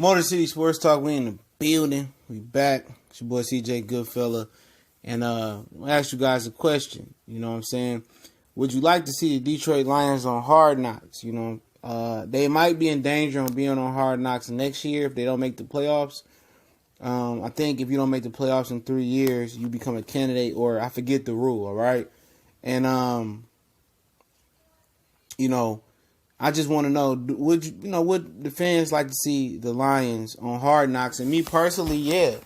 Motor City Sports Talk, we in the building. We back. It's your boy CJ Goodfella. And I'll ask you guys a question. You know what I'm saying? Would you like to see the Detroit Lions on Hard Knocks? You know, they might be in danger of being on Hard Knocks next year if they don't make the playoffs. I think if you don't make the playoffs in 3 years, you become a candidate, or I forget the rule, all right? And, you know, I just want to know, would the fans like to see the Lions on Hard Knocks? And me personally, yeah,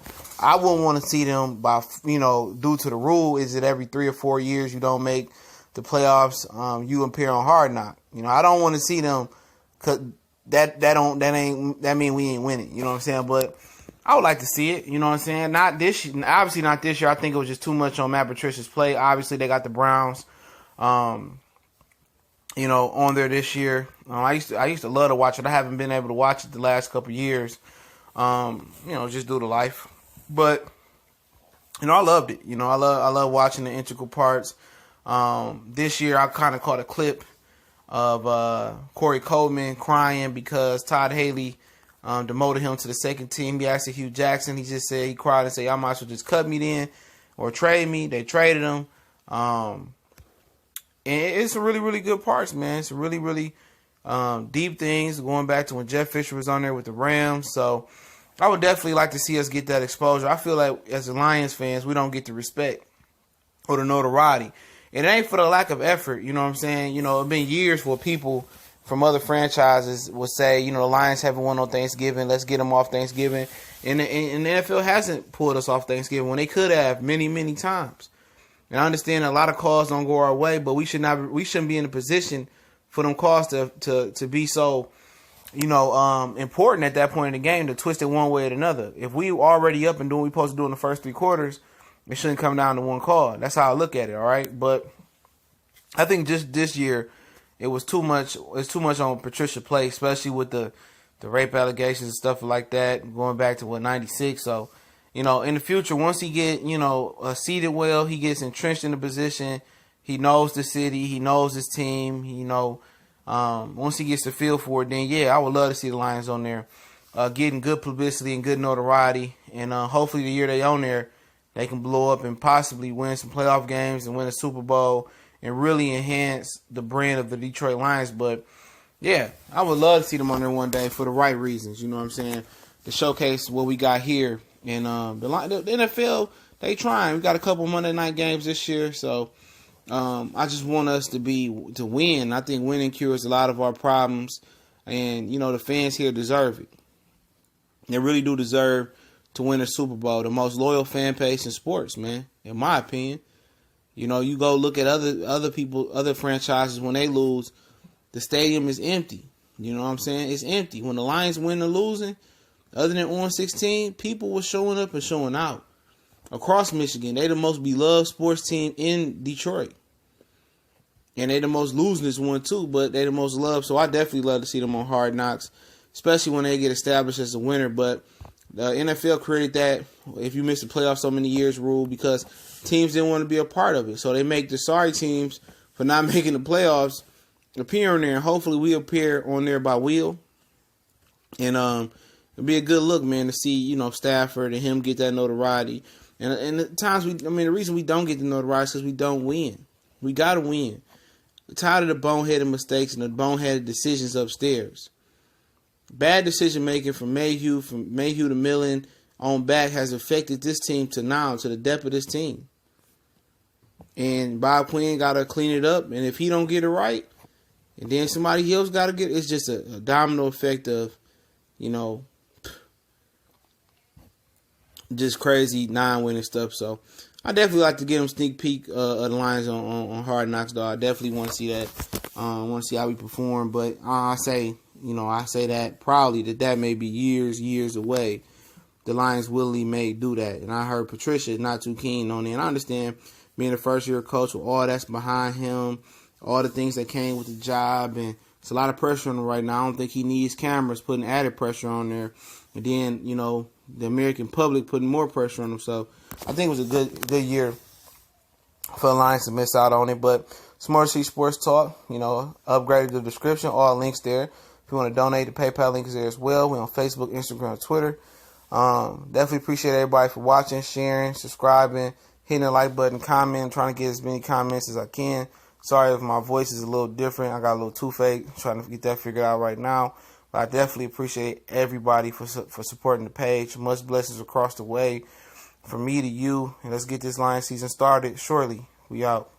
I wouldn't want to see them due to the rule. Is it every 3 or 4 years you don't make the playoffs? You appear on Hard Knock. You know, I don't want to see them because that mean we ain't winning. You know what I'm saying? But I would like to see it. You know what I'm saying? Not this year, obviously not this year. I think it was just too much on Matt Patricia's play. Obviously they got the Browns. On there this year. I used to love to watch it. I haven't been able to watch it the last couple of years, just due to life. But, I loved it. I love watching the integral parts. This year I kind of caught a clip of Corey Coleman crying because Todd Haley demoted him to the second team. He asked Hugh Jackson. He just said, he cried and said, y'all might as well just cut me then or trade me. They traded him. And it's some really, really good parts, man. It's really, really deep things going back to when Jeff Fisher was on there with the Rams. So I would definitely like to see us get that exposure. I feel like as the Lions fans, we don't get the respect or the notoriety. And it ain't for the lack of effort, you know what I'm saying? It's been years where people from other franchises would say, the Lions haven't won on Thanksgiving. Let's get them off Thanksgiving. And the NFL hasn't pulled us off Thanksgiving when they could have many, many times. And I understand a lot of calls don't go our way, but we shouldn't be in a position for them calls to be so, important at that point in the game to twist it one way or another. If we already up and doing what we're supposed to do in the first 3 quarters, it shouldn't come down to one call. That's how I look at it, all right? But I think just this year, it was too much. It's too much on Patricia play, especially with the rape allegations and stuff like that, going back to 96. So, in the future, once he get, seated well, he gets entrenched in the position. He knows the city. He knows his team. Once he gets the feel for it, then, yeah, I would love to see the Lions on there getting good publicity and good notoriety. And hopefully the year they on there, they can blow up and possibly win some playoff games and win a Super Bowl and really enhance the brand of the Detroit Lions. But, yeah, I would love to see them on there one day for the right reasons, you know what I'm saying, to showcase what we got here. And the NFL, they trying. We got a couple Monday night games this year, so I just want us to win. I think winning cures a lot of our problems, and the fans here deserve it. They really do deserve to win a Super Bowl. The most loyal fan base in sports, man, in my opinion. You go look at other franchises when they lose, the stadium is empty. You know what I'm saying? It's empty. When the Lions win or losing, other than on 16, people were showing up and showing out. Across Michigan, they the most beloved sports team in Detroit. And they the most losingest one too, but they the most loved. So I definitely love to see them on Hard Knocks, especially when they get established as a winner. But the NFL created that if you miss the playoffs so many years rule because teams didn't want to be a part of it. So they make the sorry teams for not making the playoffs appear on there. And hopefully we appear on there by will. And it'll be a good look, man, to see, Stafford and him get that notoriety. And the times the reason we don't get the notoriety is because we don't win. We got to win. We're tired of the boneheaded mistakes and the boneheaded decisions upstairs. Bad decision making from Mayhew to Millen on back has affected this team to the depth of this team. And Bob Quinn got to clean it up. And if he don't get it right, and then somebody else got to get it, it's just a domino effect of, just crazy non-winning stuff. So I definitely like to get them sneak peek of the Lions on Hard Knocks, though. I definitely want to see that. I want to see how we perform. But I say that proudly that may be years away. The Lions willingly may do that. And I heard Patricia is not too keen on it. And I understand being a first-year coach with all that's behind him, all the things that came with the job, and it's a lot of pressure on him right now. I don't think he needs cameras putting added pressure on there. And then, the American public putting more pressure on him. So I think it was a good year for the Lions to miss out on it. But Smart City Sports Talk, upgraded the description, all links there. If you want to donate, the PayPal link is there as well. We're on Facebook, Instagram, Twitter. Definitely appreciate everybody for watching, sharing, subscribing, hitting the like button, comment. I'm trying to get as many comments as I can. Sorry if my voice is a little different. I got a little toothache. I'm trying to get that figured out right now. But I definitely appreciate everybody for supporting the page. Much blessings across the way from me to you. And let's get this Lions season started shortly. We out.